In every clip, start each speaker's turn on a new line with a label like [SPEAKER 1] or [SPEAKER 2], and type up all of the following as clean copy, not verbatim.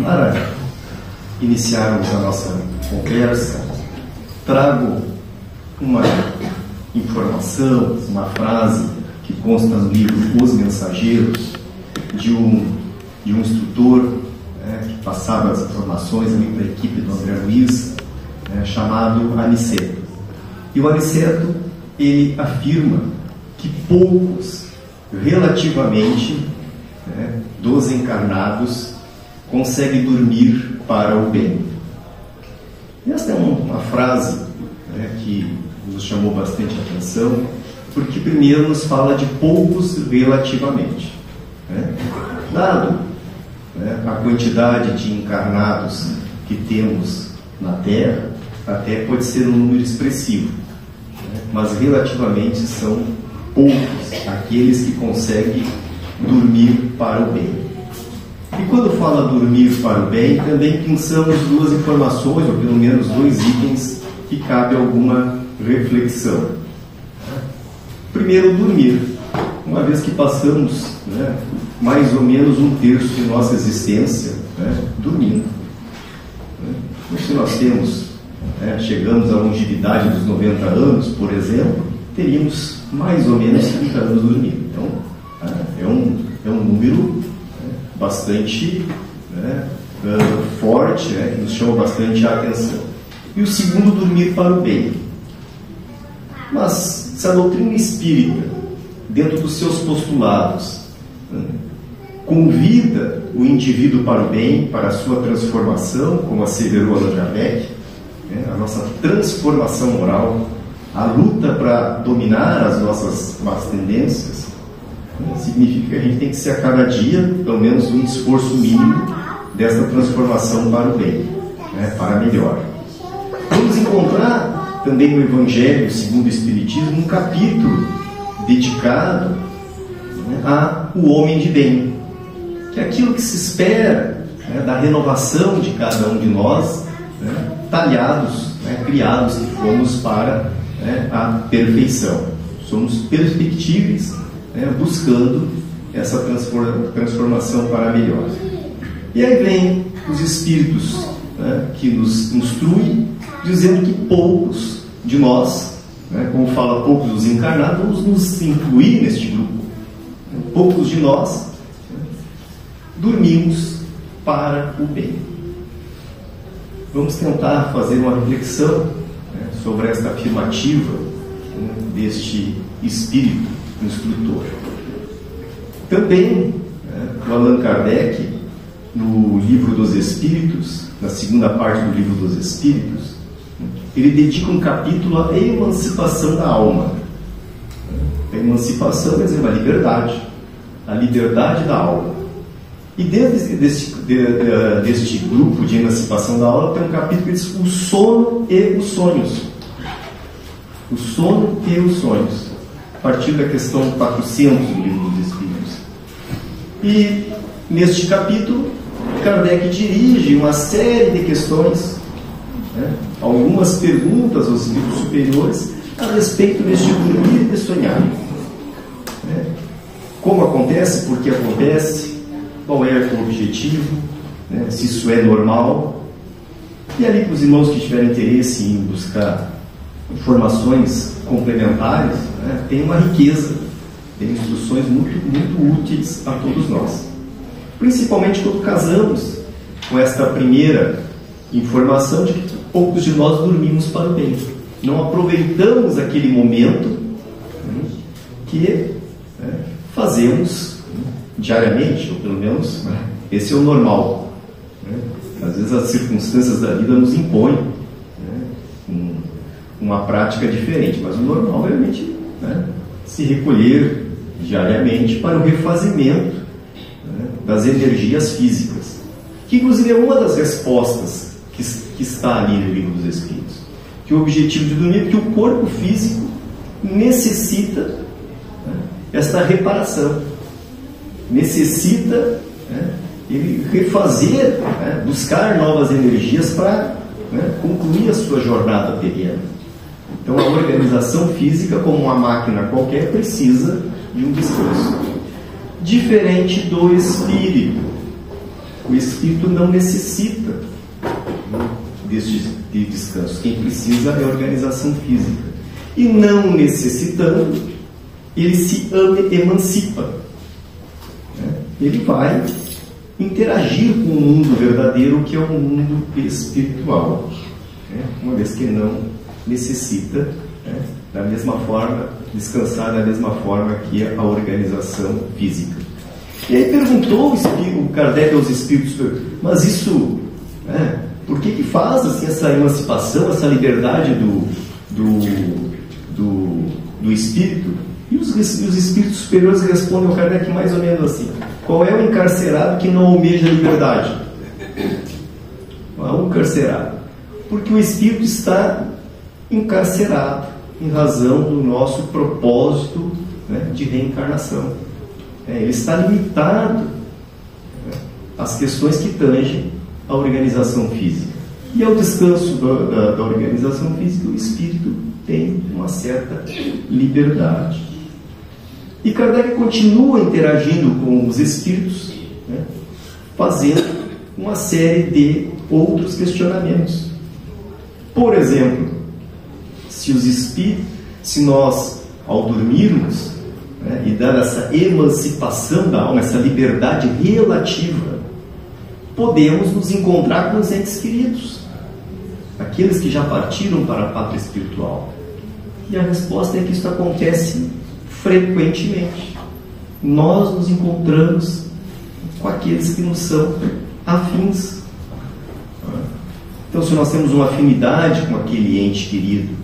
[SPEAKER 1] Para iniciarmos a nossa conversa, trago uma informação, uma frase que consta no livro Os Mensageiros, de um instrutor que passava as informações ali para a equipe do André Luiz, chamado Aniceto. E o Aniceto, ele afirma que poucos, relativamente, dos encarnados conseguem dormir para o bem. E esta é uma frase que nos chamou bastante atenção, porque primeiro nos fala de poucos relativamente. Dado a quantidade de encarnados que temos na Terra, até pode ser um número expressivo, mas relativamente são poucos aqueles que conseguem dormir para o bem. E quando fala dormir para o bem, também pensamos duas informações, ou pelo menos dois itens que cabe alguma reflexão. Primeiro, dormir. Uma vez que passamos mais ou menos um terço de nossa existência dormindo. Se nós chegamos à longevidade dos 90 anos, por exemplo, teríamos mais ou menos 30 anos dormindo. Então, é um número bastante forte, que nos chama bastante a atenção. E o segundo, dormir para o bem. Mas se a doutrina espírita, dentro dos seus postulados, convida o indivíduo para o bem, para a sua transformação, como asseverou Allan Kardec, a nossa transformação moral, a luta para dominar as nossas más tendências, significa que a gente tem que ser a cada dia, pelo menos, um esforço mínimo dessa transformação para o bem, para melhor. Vamos encontrar também no Evangelho segundo o Espiritismo um capítulo dedicado ao homem de bem, que é aquilo que se espera da renovação de cada um de nós, talhados, criados que fomos para a perfeição. Somos perfectíveis, buscando essa transformação para melhor. E aí vem os espíritos que nos instruem, dizendo que poucos de nós, como fala poucos dos encarnados, vamos nos incluir neste grupo. Poucos de nós dormimos para o bem. Vamos tentar fazer uma reflexão sobre esta afirmativa deste espírito instrutor. Também, o Allan Kardec, no Livro dos Espíritos, na segunda parte do Livro dos Espíritos, ele dedica um capítulo à emancipação da alma. A emancipação quer dizer a liberdade da alma. E dentro deste grupo de emancipação da alma tem um capítulo que diz o sono e os sonhos. O sono e os sonhos. A partir da questão 400 do Livro dos Espíritos. E neste capítulo, Kardec dirige uma série de questões, algumas perguntas aos espíritos superiores a respeito deste dormir e de sonhar. Como acontece, por que acontece, qual é o objetivo, se isso é normal. E ali para os irmãos que tiverem interesse em buscar informações complementares, tem uma riqueza, tem instruções muito úteis a todos nós. Principalmente quando casamos com esta primeira informação de que poucos de nós dormimos para o bem. Não aproveitamos aquele momento que fazemos diariamente, ou pelo menos esse é o normal. Às vezes as circunstâncias da vida nos impõem uma prática diferente, mas o normal é realmente se recolher diariamente para o refazimento das energias físicas, que inclusive é uma das respostas que está ali no Livro dos Espíritos, que o objetivo de dormir é que o corpo físico necessita esta reparação, necessita ele refazer, buscar novas energias para concluir a sua jornada terrena. Então a organização física, como uma máquina qualquer, precisa de um descanso. Diferente do espírito. O espírito não necessita de descanso. Quem precisa é a organização física. E não necessitando, ele se emancipa. Ele vai interagir com o mundo verdadeiro, que é o mundo espiritual, uma vez que não necessita, da mesma forma, descansar da mesma forma que a organização física. E aí perguntou o Kardec aos espíritos, mas isso, por que faz assim, essa emancipação, essa liberdade do espírito? E os espíritos superiores respondem ao Kardec mais ou menos assim: qual é o encarcerado que não almeja a liberdade? Não é um encarcerado, porque o espírito está encarcerado em razão do nosso propósito, de reencarnação. Ele está limitado às questões que tangem a organização física. E ao descanso da organização física, o espírito tem uma certa liberdade. E Kardec continua interagindo com os espíritos, fazendo uma série de outros questionamentos. Por exemplo, se nós, ao dormirmos, e dar essa emancipação da alma, essa liberdade relativa, podemos nos encontrar com os entes queridos, aqueles que já partiram para a pátria espiritual. E a resposta é que isso acontece frequentemente. Nós nos encontramos com aqueles que nos são afins. Então, se nós temos uma afinidade com aquele ente querido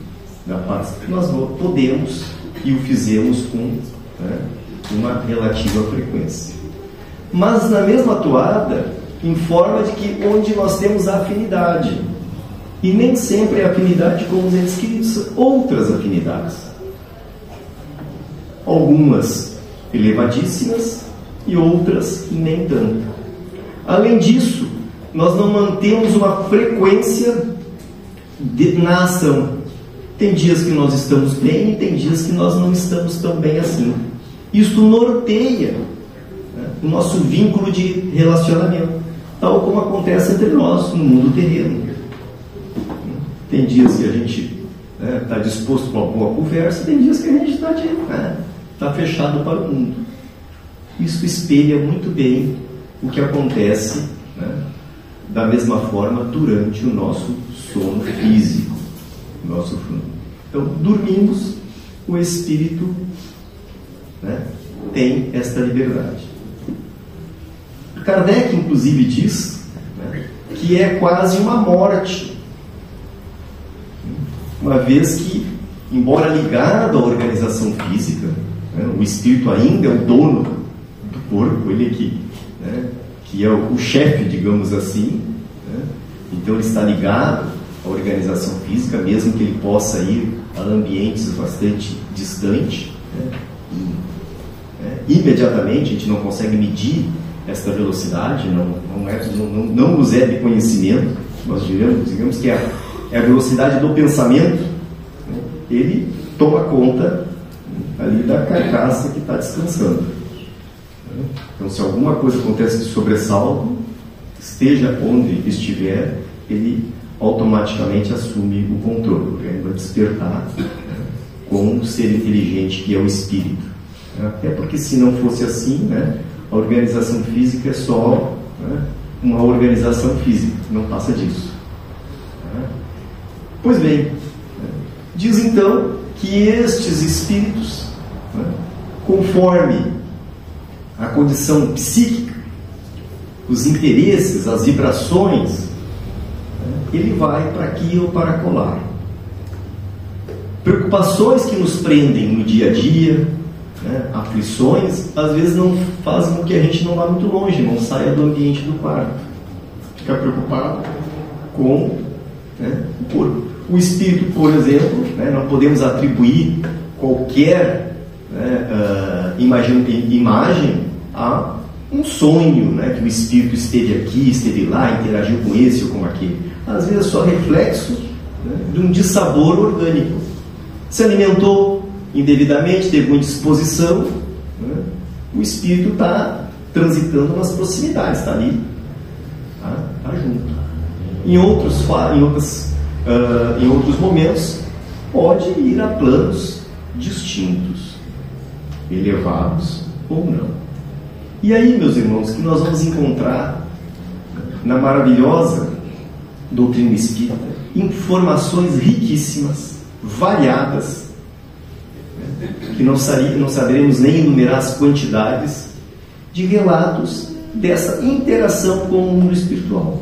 [SPEAKER 1] da pátria, nós podemos, e o fizemos com uma relativa frequência. Mas na mesma toada informa de que onde nós temos a afinidade, e nem sempre é afinidade com os entes queridos, outras afinidades, algumas elevadíssimas e outras nem tanto. Além disso, nós não mantemos uma frequência na ação. Tem dias que nós estamos bem e tem dias que nós não estamos tão bem assim. Isso norteia o nosso vínculo de relacionamento, tal como acontece entre nós no mundo terreno. Tem dias que a gente está disposto para uma boa conversa, tem dias que a gente está fechado para o mundo. Isso espelha muito bem o que acontece, da mesma forma durante o nosso sono físico. Então, dormimos, o espírito tem esta liberdade. Kardec, inclusive, diz que é quase uma morte, uma vez que, embora ligado à organização física, o espírito ainda é o dono do corpo, ele que é o chefe, digamos assim, então ele está ligado à organização física, mesmo que ele possa ir a ambientes bastante distantes, imediatamente a gente não consegue medir esta velocidade, não nos é de conhecimento, nós digamos que é a velocidade do pensamento, ele toma conta ali da carcaça que está descansando. Então, se alguma coisa acontece de sobressalto, esteja onde estiver, ele automaticamente assume o controle, porque ele vai despertar com o ser inteligente que é o espírito. Até porque, se não fosse assim, a organização física é só uma organização física, não passa disso. Pois bem, diz então que estes espíritos, conforme a condição psíquica, os interesses, as vibrações, ele vai para aqui ou para colar. Preocupações que nos prendem no dia a dia, aflições, às vezes não fazem com que a gente não vá muito longe, não saia do ambiente do quarto. Fica preocupado com o corpo. O espírito, por exemplo, não podemos atribuir qualquer imagem a um sonho, que o espírito esteve aqui, esteve lá, interagiu com esse ou com aquele. Às vezes é só reflexo de um dissabor orgânico. Se alimentou indevidamente, teve uma indisposição, o espírito está transitando nas proximidades, está ali Tá junto. Em outros momentos, pode ir a planos distintos, elevados ou não. E aí, meus irmãos, que nós vamos encontrar na maravilhosa doutrina espírita informações riquíssimas, variadas, que não saberemos nem enumerar as quantidades de relatos dessa interação com o mundo espiritual.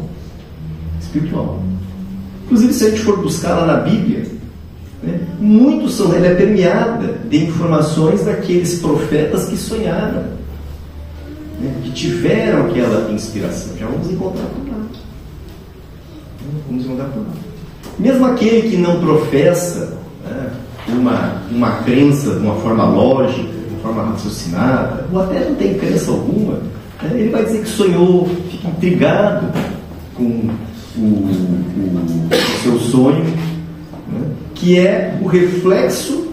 [SPEAKER 1] Inclusive, se a gente for buscar lá na Bíblia, ela é permeada de informações daqueles profetas que sonharam, que tiveram aquela inspiração. Já vamos encontrar por lá. Mesmo aquele que não professa uma crença de uma forma lógica, de uma forma raciocinada, ou até não tem crença alguma, ele vai dizer que sonhou, fica intrigado com o seu sonho, que é o reflexo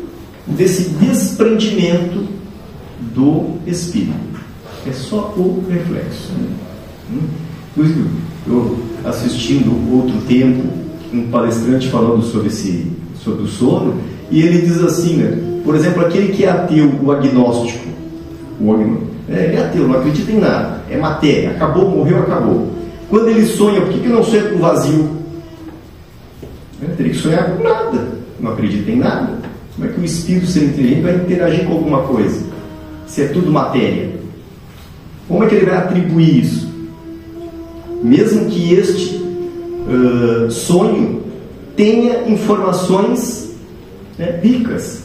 [SPEAKER 1] desse desprendimento do espírito. É só o reflexo. Eu, assistindo outro tempo, um palestrante falando sobre o sono, e ele diz assim, por exemplo, aquele que é ateu, o agnóstico, ele é ateu, não acredita em nada, é matéria, acabou, morreu, acabou. Quando ele sonha, por que ele não sonha com vazio? Ele teria que sonhar com nada, não acredita em nada. Como é que o espírito, ser inteligente, vai interagir com alguma coisa, se é tudo matéria? Como é que ele vai atribuir isso? Mesmo que este sonho tenha informações ricas,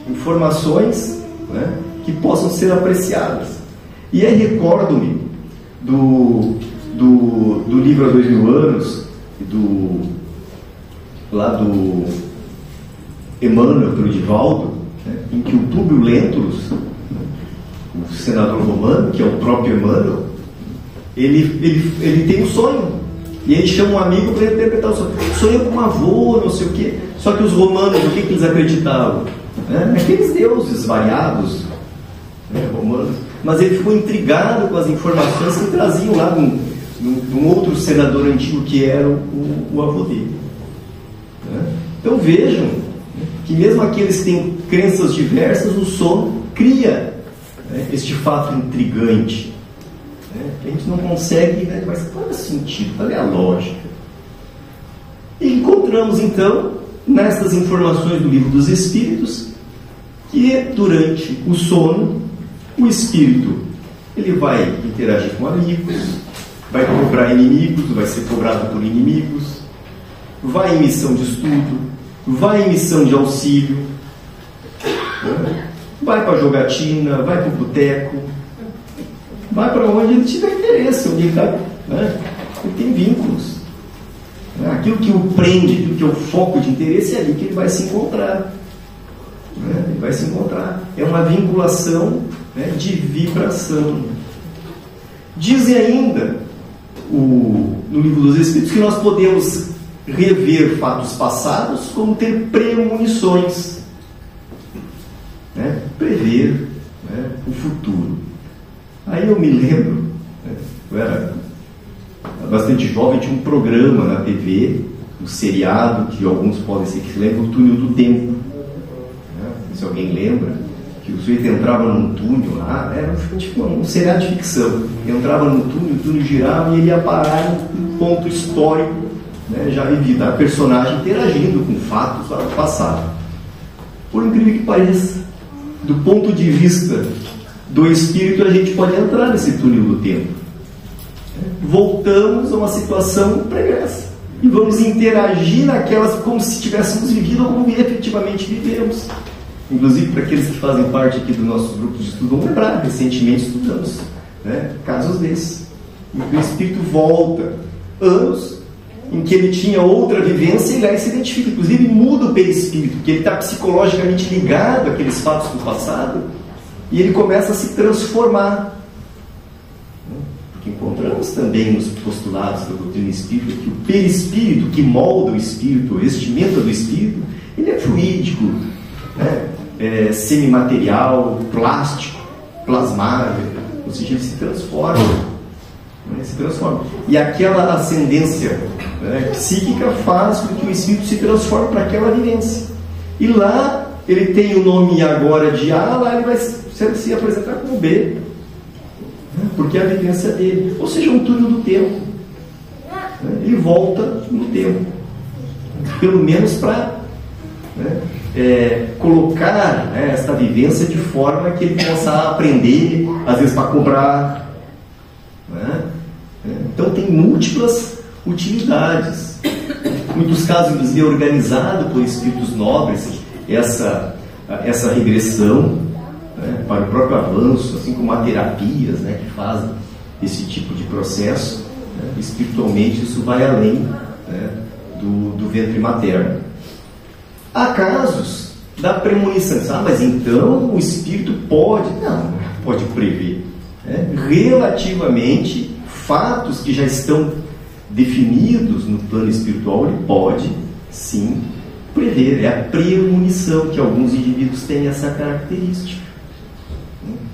[SPEAKER 1] informações que possam ser apreciadas. E aí recordo-me do livro Há 2000 Anos, do Emmanuel, do Divaldo, em que o Públio Lentulus, o senador romano, que é o próprio Emmanuel, ele tem um sonho. E ele chama um amigo para interpretar o sonho. Sonhei com um avô, não sei o quê. Só que os romanos, o que eles acreditavam? Aqueles deuses variados, romanos. Mas ele ficou intrigado com as informações que traziam lá de um outro senador antigo que era o avô dele. Então vejam que mesmo aqueles que têm crenças diversas, o sono cria este fato intrigante. A gente não consegue, mas qual é o sentido, qual é a lógica? E encontramos então, nestas informações do Livro dos Espíritos, que durante o sono, o espírito ele vai interagir com amigos, vai cobrar inimigos, vai ser cobrado por inimigos, vai em missão de estudo, vai em missão de auxílio, vai para a jogatina, vai para o boteco, vai para onde ele tiver interesse, onde ele tem vínculos. Aquilo que o prende, aquilo que é o foco de interesse, é ali que ele vai se encontrar. Ele vai se encontrar. É uma vinculação de vibração. Dizem ainda no Livro dos Espíritos que nós podemos rever fatos passados como ter premonições, prever o futuro. Aí eu me lembro, eu era bastante jovem, tinha um programa na TV, um seriado, que alguns podem ser que se lembram, o Túnel do Tempo. Se alguém lembra, que o sujeito entrava num túnel lá, era tipo um seriado de ficção. Entrava no túnel, o túnel girava e ele ia parar em um ponto histórico, já vivido, a personagem interagindo com fatos lá do passado. Por incrível que pareça, do ponto de vista do espírito, a gente pode entrar nesse túnel do tempo. Voltamos a uma situação pregressa e vamos interagir naquelas como se tivéssemos vivido ou como efetivamente vivemos. Inclusive, para aqueles que fazem parte aqui do nosso grupo de estudo, vão lembrar, recentemente estudamos casos desses, em que o espírito volta anos em que ele tinha outra vivência e lá ele se identifica, inclusive muda o perispírito, porque ele está psicologicamente ligado àqueles fatos do passado e ele começa a se transformar. Porque encontramos também nos postulados da doutrina espírita que o perispírito, que molda o espírito, a vestimenta do espírito, ele é fluídico, semimaterial, plástico, plasmável, ou seja, ele se transforma. Se transforma. E aquela ascendência, né, psíquica faz com que o espírito se transforme para aquela vivência. E lá ele tem o nome agora de A, lá ele vai se apresentar como B, né, porque é a vivência dele. Ou seja, um túnel do tempo. Né, ele volta no tempo. Pelo menos para, né, colocar, né, esta vivência de forma que ele possa aprender, às vezes para cobrar. Né? Então tem múltiplas utilidades. Em muitos casos, inclusive, é organizado por espíritos nobres essa regressão, né, para o próprio avanço, assim como há terapias, né, que fazem esse tipo de processo. Né? Espiritualmente isso vai além, né, do ventre materno. Há casos da premonição. Mas então o espírito pode prever, né, relativamente fatos que já estão definidos no plano espiritual. Ele pode sim prever. É a premonição, que alguns indivíduos têm essa característica.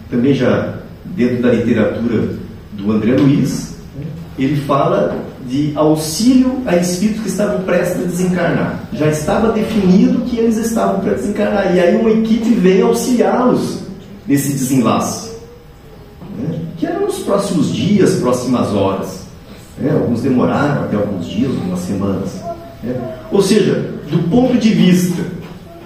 [SPEAKER 1] Também já dentro da literatura do André Luiz, ele fala de auxílio a espíritos que estavam prestes a desencarnar. Já estava definido que eles estavam prestes a desencarnar, e aí uma equipe veio auxiliá-los nesse desenlace, né, que era nos próximos dias, próximas horas, né? Alguns demoraram até alguns dias, algumas semanas, né? Ou seja, do ponto de vista,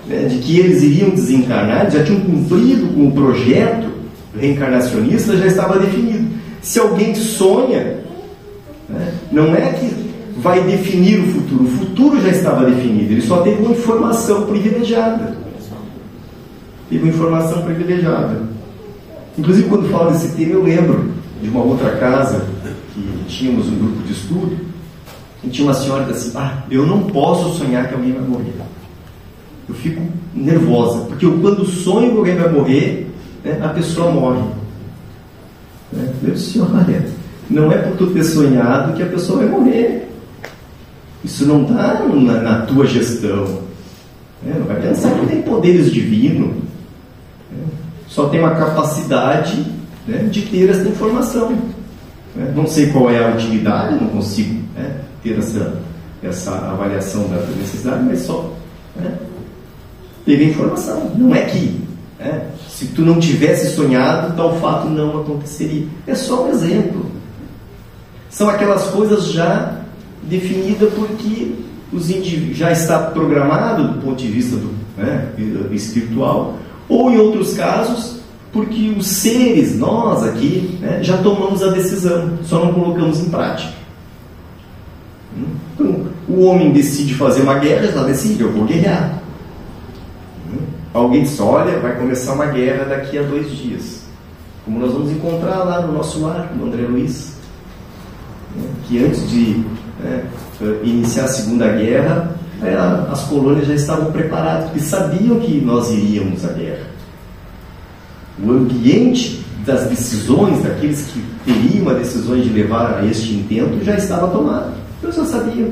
[SPEAKER 1] né, de que eles iriam desencarnar, eles já tinham cumprido com o projeto reencarnacionista, já estava definido. Se alguém sonha, né, não é que vai definir o futuro já estava definido, ele só teve uma informação privilegiada. Inclusive, quando falo desse tema, eu lembro de uma outra casa que tínhamos um grupo de estudo, e tinha uma senhora que disse assim: eu não posso sonhar que alguém vai morrer. Eu fico nervosa, porque quando sonho que alguém vai morrer, né, a pessoa morre. Eu disse: olha, não é por tu ter sonhado que a pessoa vai morrer. Isso não está na tua gestão. Não vai pensar que tem poderes divinos. Só tem uma capacidade, né, de ter essa informação. Não sei qual é a utilidade, não consigo, né, ter essa avaliação da necessidade, mas só, né, teve a informação. Não é que, né, se tu não tivesse sonhado, tal fato não aconteceria. É só um exemplo. São aquelas coisas já definidas porque os indivíduos já está programado do ponto de vista do espiritual, ou em outros casos porque os seres, nós aqui, né, já tomamos a decisão, só não colocamos em prática. Então, o homem decide fazer uma guerra, já decide: eu vou guerrear. Alguém diz: olha, vai começar uma guerra daqui a 2 dias, como nós vamos encontrar lá no nosso lar, no André Luiz, que antes de iniciar a Segunda Guerra, as colônias já estavam preparadas, porque sabiam que nós iríamos à guerra. O ambiente das decisões, daqueles que teriam a decisão de levar a este intento, já estava tomado. Eles já sabiam.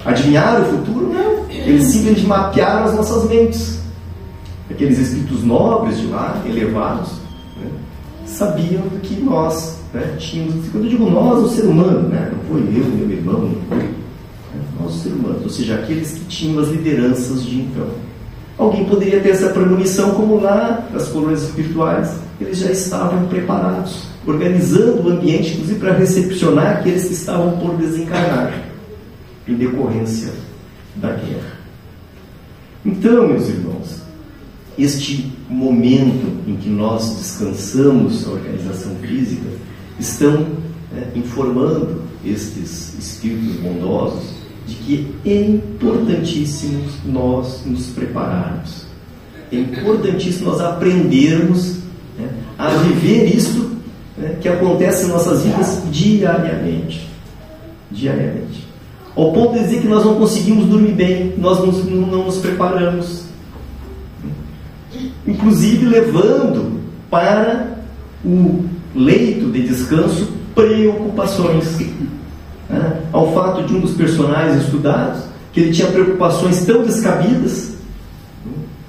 [SPEAKER 1] Adivinharam o futuro? Não. Eles simplesmente mapearam as nossas mentes. Aqueles espíritos nobres de lá, elevados, né, sabiam que nós, né, tínhamos. Quando eu digo nós, o ser humano, né, não foi eu, meu irmão, não foi, né, nós, os seres humanos, ou seja, aqueles que tinham as lideranças de então. Alguém poderia ter essa premonição, como lá nas colônias espirituais, eles já estavam preparados, organizando o ambiente, inclusive para recepcionar aqueles que estavam por desencarnar, em decorrência da guerra. Então, meus irmãos, este momento em que nós descansamos a organização física, estão, né, informando estes espíritos bondosos de que é importantíssimo nós nos prepararmos. É importantíssimo nós aprendermos, né, a viver isto, né, que acontece em nossas vidas diariamente. Diariamente. Ao ponto de dizer que nós não conseguimos dormir bem, nós não nos preparamos. Inclusive levando para o leito de descanso preocupações. Ao fato de um dos personagens estudados, que ele tinha preocupações tão descabidas,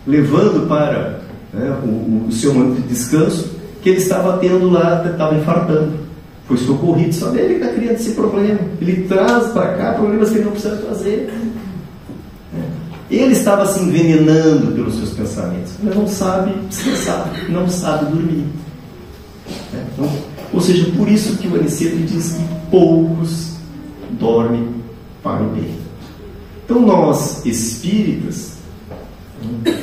[SPEAKER 1] levando para, né, o seu momento de descanso, que ele estava tendo lá, estava infartando. foi socorrido, só ele que está criando esse problema. Ele traz para cá problemas que ele não precisa trazer. Ele estava se envenenando pelos seus pensamentos, mas não sabe descansar, não sabe dormir. Então, ou seja, por isso que o Aniceto diz que poucos dormem para o bem. Então nós, espíritas,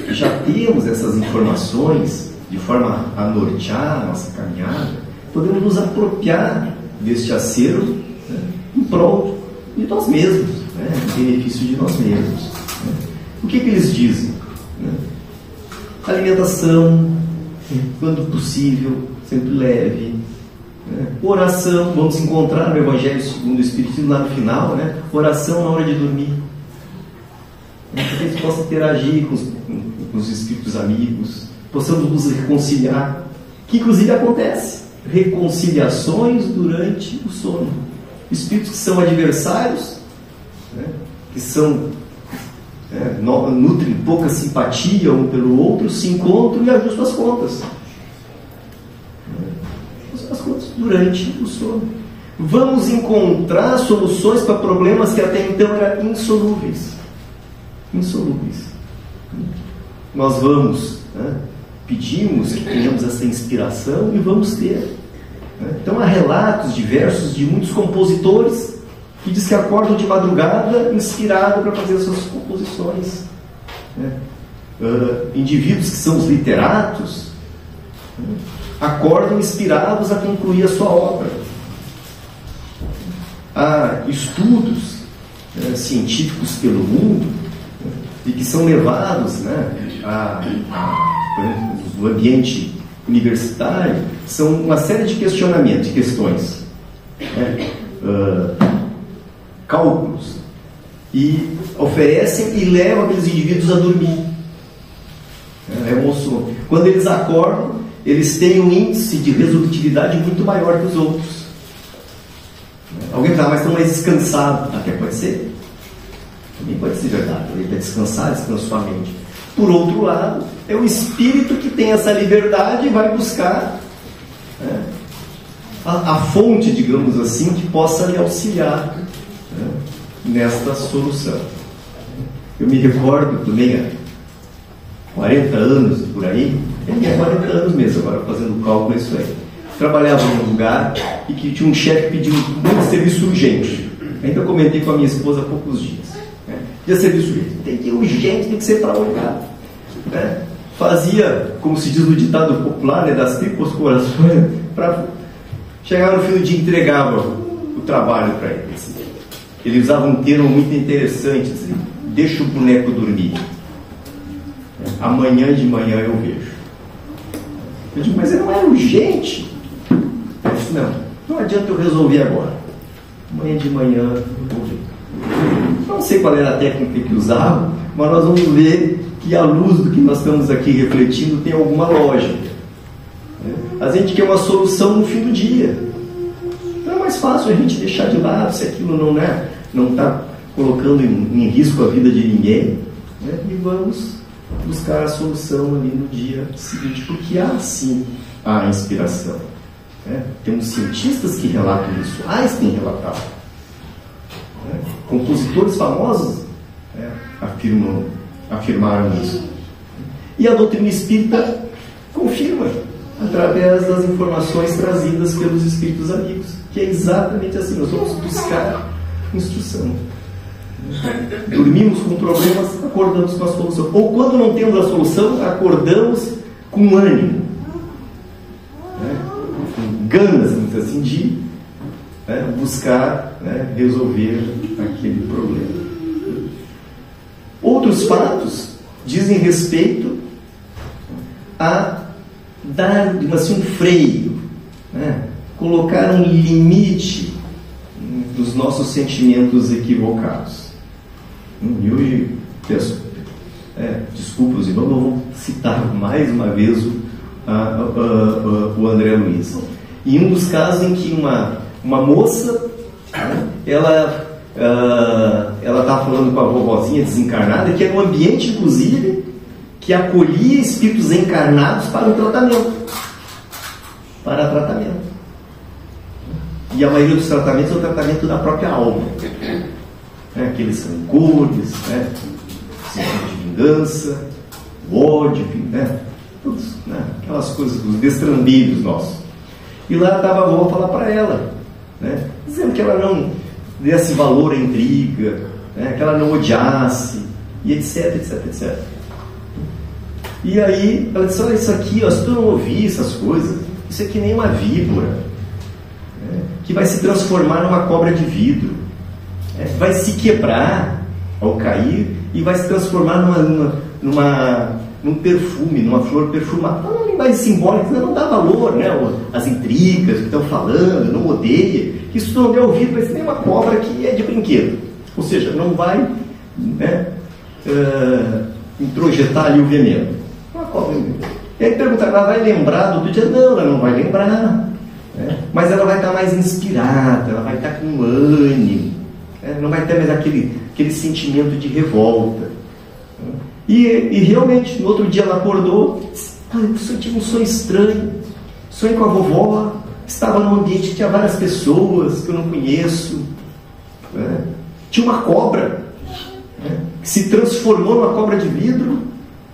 [SPEAKER 1] já temos essas informações de forma a nortear a nossa caminhada, podemos nos apropriar deste acervo, né, em prol de nós mesmos, né, em benefício de nós mesmos. Né. O que eles dizem? Né? Alimentação, quando possível, sempre leve. Né? Oração, vamos encontrar no Evangelho segundo o Espiritismo lá no final, né? Oração na hora de dormir. Que a gente possa interagir com os espíritos amigos, possamos nos reconciliar, que inclusive acontece, reconciliações durante o sono. Espíritos que são adversários, né? Que são nutrem pouca simpatia um pelo outro, se encontram e ajustam as contas. As contas durante o sono. Vamos encontrar soluções para problemas que até então eram insolúveis. Nós vamos, né, pedimos que tenhamos essa inspiração e vamos ter. Né? Então há relatos diversos de muitos compositores que diz que acordam de madrugada inspirado para fazer as suas composições. Né? Indivíduos que são os literatos, né, acordam inspirados a concluir a sua obra. Há estudos científicos pelo mundo, né, e que são levados, né, no ambiente universitário, são uma série de questionamentos, de questões. Né? Cálculos, e oferecem e levam aqueles indivíduos a dormir. Quando eles acordam, eles têm um índice de resolutividade muito maior que os outros. Alguém fala, mas estão mais descansados. Até pode ser. Também pode ser verdade. Ele vai descansar, descansa sua mente. Por outro lado, é o espírito que tem essa liberdade e vai buscar a fonte, digamos assim, que possa lhe auxiliar nesta solução. Eu me recordo também, há 40 anos por aí, 40 anos mesmo, agora fazendo cálculo, é isso aí. Trabalhava num lugar e que tinha um chefe pedindo muito serviço urgente. Ainda comentei com a minha esposa há poucos dias. Tinha serviço urgente. Tem que ir urgente, tem que ser para olhar. Fazia, como se diz no ditado popular, né, das tripas corações, para chegar no fim do dia e entregava o trabalho para ele. Ele usava um termo muito interessante, assim, deixa o boneco dormir. Amanhã de manhã eu vejo. Eu digo, mas não é urgente. Eu disse, não adianta eu resolver agora. Amanhã de manhã eu vou ver. Não sei qual era a técnica que usava, mas nós vamos ver que a luz do que nós estamos aqui refletindo tem alguma lógica. A gente quer uma solução no fim do dia. Então é mais fácil a gente deixar de lado se aquilo não está colocando em risco a vida de ninguém, né? E vamos buscar a solução ali no dia seguinte, porque há sim a inspiração. Né? Temos cientistas que relatam isso, Einstein relatava. Né? Compositores famosos afirmaram isso. E a doutrina espírita confirma, através das informações trazidas pelos espíritos amigos, que é exatamente assim, nós vamos buscar instrução. Dormimos com problemas, acordamos com a solução. Ou quando não temos a solução, acordamos com ânimo, com ganas, vamos dizer assim, de buscar resolver aquele problema. Outros fatos dizem respeito a dar assim, um freio, colocar um limite dos nossos sentimentos equivocados. E hoje peço desculpas, irmãos, não vou citar mais uma vez o André Luiz. Em um dos casos em que uma moça, ela estava falando com a vovozinha desencarnada, que era um ambiente, inclusive, que acolhia espíritos encarnados para o tratamento. E a maioria dos tratamentos é o tratamento da própria alma. Aqueles rancores, sentimento de vingança, o ódio, todos, aquelas coisas, os destrambilhos nossos. E lá estava a avó falar para ela, dizendo que ela não desse valor à intriga, que ela não odiasse, e etc, etc, etc. E aí ela disse: olha, isso aqui, se tu não ouvir essas coisas, isso é que nem uma víbora, que vai se transformar numa cobra de vidro, vai se quebrar ao cair e vai se transformar num perfume, numa flor perfumada. Então, uma linguagem simbólica, não dá valor, as intrigas que estão falando, não odeia, que isso não der ouvido, vai ser nem uma cobra que é de brinquedo, ou seja, não vai introjetar ali o veneno. Uma cobra. E aí perguntaram: ela vai lembrar do outro dia? Não, ela não vai lembrar, mas ela vai estar mais inspirada, ela vai estar com ânimo, não vai ter mais aquele sentimento de revolta. E realmente, no outro dia ela acordou, eu tive um sonho estranho, sonhei com a vovó, estava num ambiente que tinha várias pessoas que eu não conheço, tinha uma cobra, que se transformou numa cobra de vidro,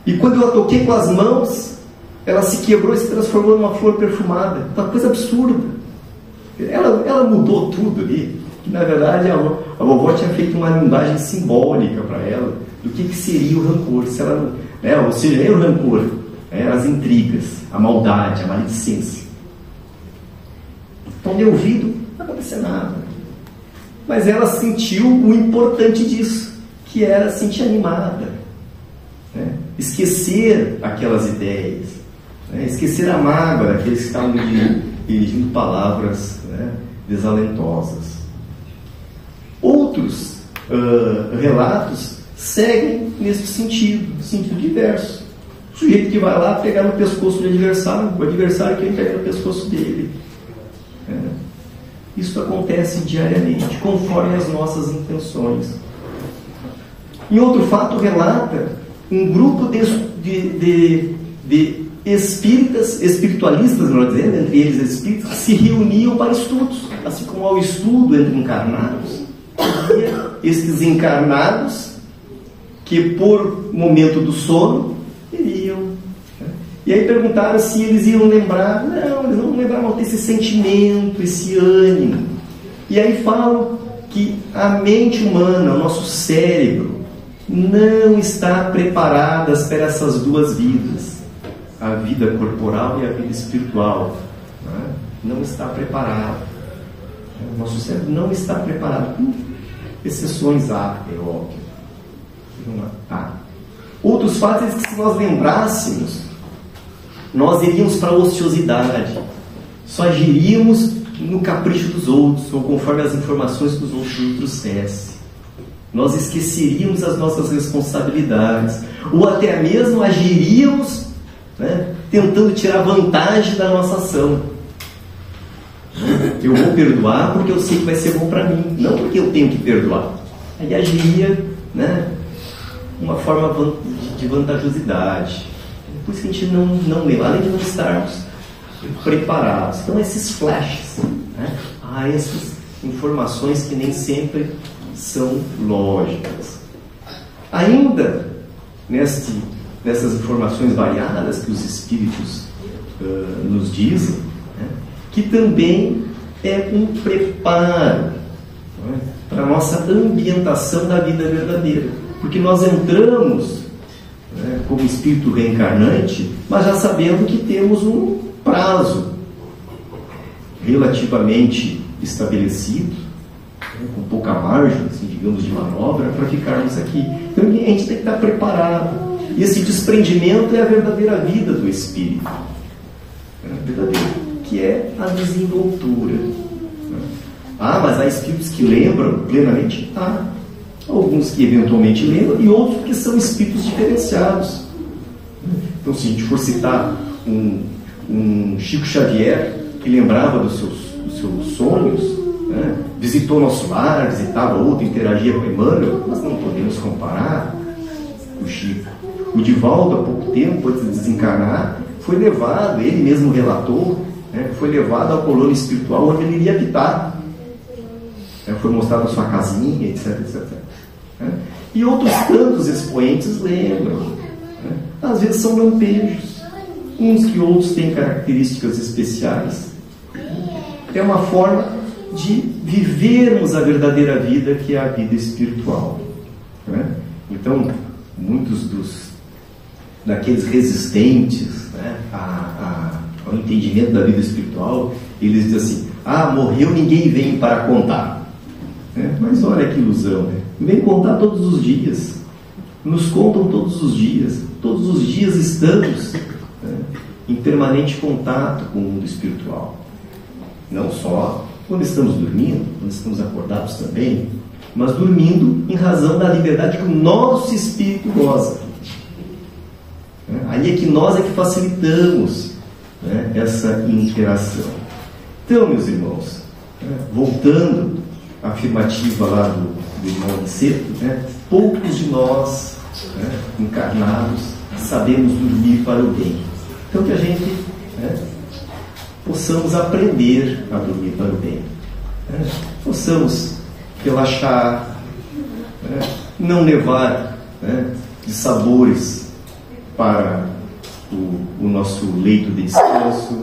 [SPEAKER 1] e quando eu a toquei com as mãos, ela se quebrou e se transformou numa flor perfumada. Uma coisa absurda. Ela mudou tudo ali. Que, na verdade, a vovó tinha feito uma linguagem simbólica para ela do que seria o rancor. Se ela, ou seja, é o rancor, as intrigas, a maldade, a maledicência. Então, de ouvido, não vai acontecer nada. Mas ela sentiu o importante disso, que era se sentir animada, esquecer aquelas ideias, esquecer a mágoa daqueles que estavam dirigindo palavras desalentosas. Outros relatos seguem nesse sentido diverso. O sujeito que vai lá pegar no pescoço do adversário, o adversário quer pegar no pescoço dele. Isso acontece diariamente, conforme as nossas intenções. Em outro fato, relata um grupo de espiritualistas, melhor dizendo, entre eles espíritas, que se reuniam para estudos, assim como ao estudo entre encarnados. Esses encarnados que, por momento do sono, iriam. E aí perguntaram se eles iam lembrar. Não, eles não lembravam desse sentimento, esse ânimo. E aí falam que a mente humana, o nosso cérebro, não está preparada para essas duas vidas, a vida corporal e a vida espiritual. Não está preparado. O nosso cérebro não está preparado. Exceções há, é óbvio. Outros fatos é que, se nós lembrássemos, nós iríamos para a ociosidade, só agiríamos no capricho dos outros, ou conforme as informações que os outros nos trouxessem. Nós esqueceríamos as nossas responsabilidades, ou até mesmo agiríamos tentando tirar vantagem da nossa ação. Eu vou perdoar porque eu sei que vai ser bom para mim, não porque eu tenho que perdoar. Aí agiria uma forma de vantajosidade. Por isso que a gente não lembra, além de não estarmos preparados. Então, esses flashes, essas informações que nem sempre são lógicas. Ainda nessas informações variadas que os espíritos nos dizem, que também é um preparo para a nossa ambientação da vida verdadeira. Porque nós entramos como espírito reencarnante, mas já sabendo que temos um prazo relativamente estabelecido, com pouca margem, assim, digamos, de manobra, para ficarmos aqui. Então a gente tem que estar preparado. E esse desprendimento é a verdadeira vida do espírito, que é a desenvoltura. Mas há espíritos que lembram plenamente? Alguns que eventualmente lembram e outros que são espíritos diferenciados. Então, se a gente for citar um Chico Xavier, que lembrava dos seus sonhos, visitou nosso lar, visitava outro, interagia com Emmanuel, nós não podemos comparar o Chico. O Divaldo, há pouco tempo, antes de desencarnar, foi levado, ele mesmo relatou, foi levado ao colônia espiritual onde ele iria habitar. Foi mostrado a sua casinha, etc, etc. E outros tantos expoentes lembram. Às vezes são lampejos, uns que outros têm características especiais. É uma forma de vivermos a verdadeira vida, que é a vida espiritual. Então, muitos daqueles resistentes ao entendimento da vida espiritual, eles dizem assim: morreu, ninguém vem para contar. Mas olha que ilusão, vem contar todos os dias, nos contam todos os dias estamos em permanente contato com o mundo espiritual, não só quando estamos dormindo, quando estamos acordados também, mas dormindo em razão da liberdade que o nosso espírito goza. Aí é que nós facilitamos essa interação. Então, meus irmãos, voltando à afirmativa lá do irmão Aniceto, poucos de nós encarnados sabemos dormir para o bem. Então, que a gente possamos aprender a dormir para o bem, possamos relaxar, não levar de sabores para o nosso leito de descanso,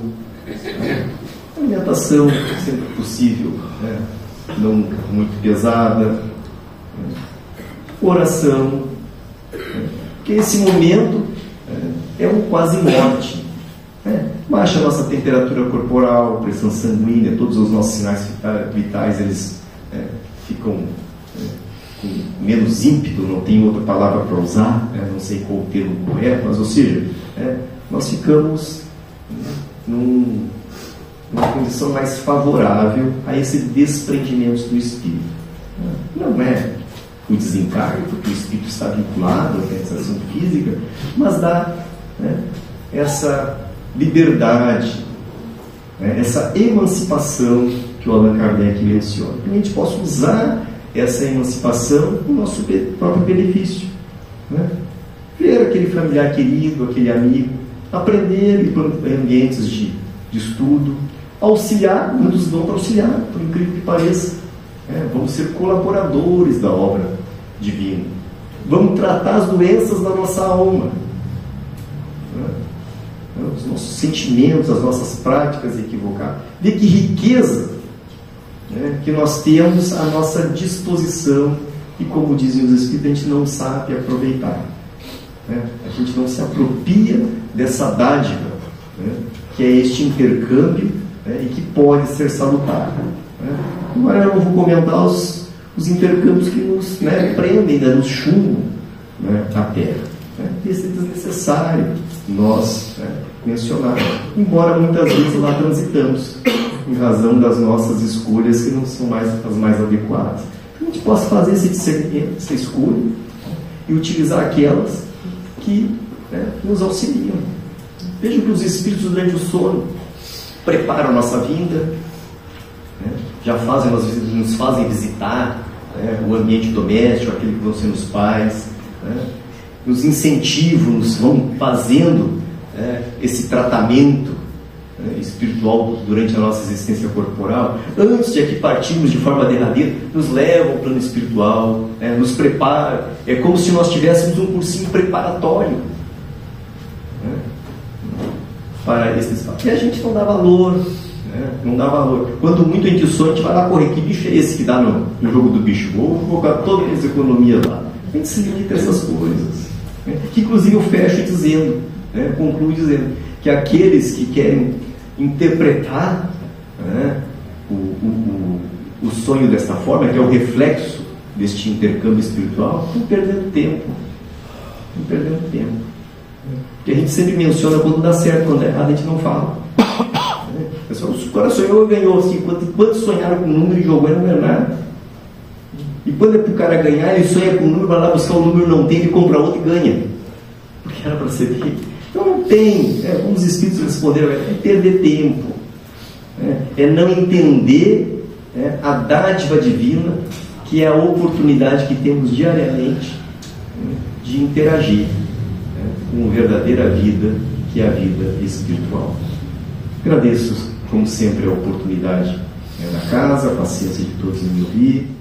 [SPEAKER 1] alimentação sempre possível, não muito pesada, oração, porque esse momento é um quase morte. Baixa a nossa temperatura corporal, pressão sanguínea, todos os nossos sinais vitais eles ficam com menos ímpeto, não tem outra palavra para usar, não sei qual o termo correto, mas, ou seja, nós ficamos numa condição mais favorável a esse desprendimento do espírito. Não é o desencargo, porque o espírito está vinculado à organização física, mas dá essa liberdade, essa emancipação que o Allan Kardec menciona. Que a gente possa usar essa emancipação no nosso próprio benefício. Ver aquele familiar querido, aquele amigo, aprender em ambientes de estudo, auxiliar, muitos vão para auxiliar, por incrível que pareça. Vamos ser colaboradores da obra divina. Vamos tratar as doenças da nossa alma. Os nossos sentimentos, as nossas práticas equivocadas. Ver que riqueza que nós temos à nossa disposição e, como dizem os Espíritos, a gente não sabe aproveitar. A gente não se apropria dessa dádiva, que é este intercâmbio e que pode ser salutar. Agora eu não vou comentar os intercâmbios que nos prendem, nos chumbam a terra. Esse é desnecessário nós mencionar, embora muitas vezes lá transitamos em razão das nossas escolhas que não são as mais adequadas. Então a gente possa fazer esse discernimento, essa escolha, e utilizar aquelas que nos auxiliam. Vejam que os espíritos durante o sono preparam a nossa vinda, já fazem nos fazem visitar o ambiente doméstico, aquele que vão ser os pais, nos incentivam, nos vão fazendo esse tratamento espiritual durante a nossa existência corporal. Antes de aqui partirmos de forma derradeira, nos levam ao plano espiritual, nos preparam. É como se nós tivéssemos um cursinho preparatório para esse espaço. E a gente não dá valor. Não dá valor. Quando muito a gente sonha, a gente vai lá correr. Que bicho é esse que dá no jogo do bicho? Vou colocar todas as economias lá. A gente se limita a essas coisas. Que inclusive eu fecho dizendo, concluo dizendo, que aqueles que querem interpretar o sonho desta forma, que é o reflexo deste intercâmbio espiritual, estão perdendo tempo. Porque a gente sempre menciona quando dá certo, quando é errado a gente não fala. O cara sonhou e ganhou assim. Quantos sonharam com o número e jogou e não ganhou nada? E quando é para o cara ganhar, ele sonha com o número, vai lá buscar o número, não tem, ele compra outro e ganha. Porque era para ser dele. Então não tem, como os espíritos responderam, é perder tempo. É não entender a dádiva divina, que é a oportunidade que temos diariamente de interagir com a verdadeira vida, que é a vida espiritual. Agradeço Como sempre, a oportunidade é da casa, a paciência de todos em me ouvir.